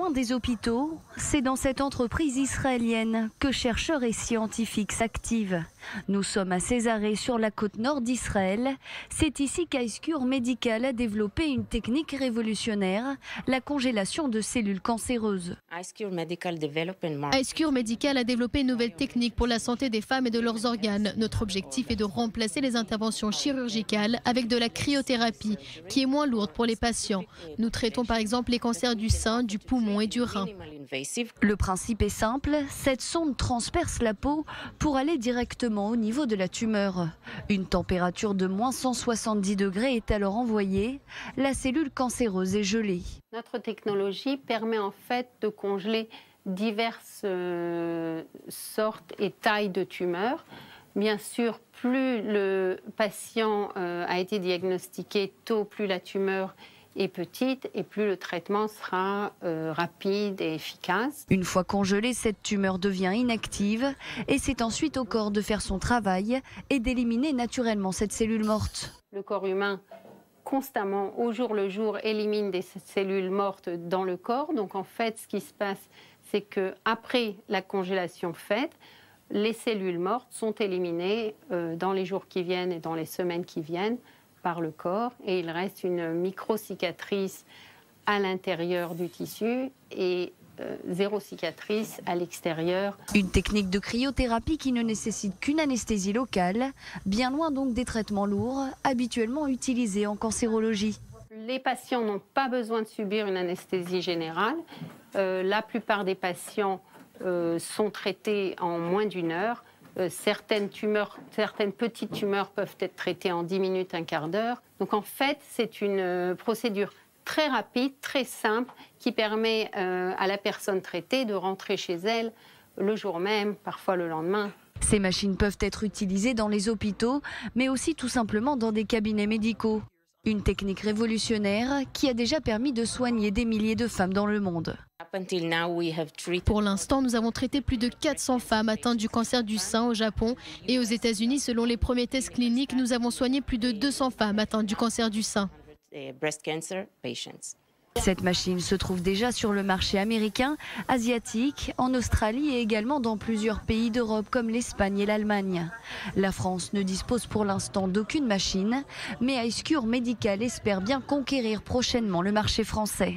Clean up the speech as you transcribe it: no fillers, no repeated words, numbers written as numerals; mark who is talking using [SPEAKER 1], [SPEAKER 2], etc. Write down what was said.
[SPEAKER 1] loin des hôpitaux, c'est dans cette entreprise israélienne que chercheurs et scientifiques s'activent. Nous sommes à Césarée, sur la côte nord d'Israël. C'est ici qu'Icecore Medical a développé une technique révolutionnaire, la congélation de cellules cancéreuses.
[SPEAKER 2] Icecore Medical
[SPEAKER 3] a développé une nouvelle technique pour la santé des femmes et de leurs organes. Notre objectif est de remplacer les interventions chirurgicales avec de la cryothérapie, qui est moins lourde pour les patients. Nous traitons par exemple les cancers du sein, du poumon et du rein.
[SPEAKER 1] Le principe est simple, cette sonde transperce la peau pour aller directement au niveau de la tumeur. Une température de moins 170 degrés est alors envoyée. La cellule cancéreuse est gelée.
[SPEAKER 4] Notre technologie permet en fait de congeler diverses sortes et tailles de tumeurs. Bien sûr, plus le patient a été diagnostiqué tôt, plus la tumeur est petite et plus le traitement sera rapide et efficace.
[SPEAKER 1] Une fois congelée, cette tumeur devient inactive et c'est ensuite au corps de faire son travail et d'éliminer naturellement cette cellule morte.
[SPEAKER 4] Le corps humain, constamment, au jour le jour, élimine des cellules mortes dans le corps. Donc en fait, ce qui se passe, c'est qu'après la congélation faite, les cellules mortes sont éliminées dans les jours qui viennent et dans les semaines qui viennent par le corps, et il reste une micro-cicatrice à l'intérieur du tissu et zéro cicatrice à l'extérieur.
[SPEAKER 1] Une technique de cryothérapie qui ne nécessite qu'une anesthésie locale, bien loin donc des traitements lourds habituellement utilisés en cancérologie.
[SPEAKER 4] Les patients n'ont pas besoin de subir une anesthésie générale. La plupart des patients sont traités en moins d'une heure. Certaines petites tumeurs peuvent être traitées en 10 minutes, un quart d'heure. Donc en fait, c'est une procédure très rapide, très simple, qui permet à la personne traitée de rentrer chez elle le jour même, parfois le lendemain.
[SPEAKER 1] Ces machines peuvent être utilisées dans les hôpitaux, mais aussi tout simplement dans des cabinets médicaux. Une technique révolutionnaire qui a déjà permis de soigner des milliers de femmes dans le monde.
[SPEAKER 3] Pour l'instant, nous avons traité plus de 400 femmes atteintes du cancer du sein au Japon et aux États-Unis. Selon les premiers tests cliniques, nous avons soigné plus de 200 femmes atteintes du cancer du sein.
[SPEAKER 1] Cette machine se trouve déjà sur le marché américain, asiatique, en Australie et également dans plusieurs pays d'Europe comme l'Espagne et l'Allemagne. La France ne dispose pour l'instant d'aucune machine, mais Icecore Medical espère bien conquérir prochainement le marché français.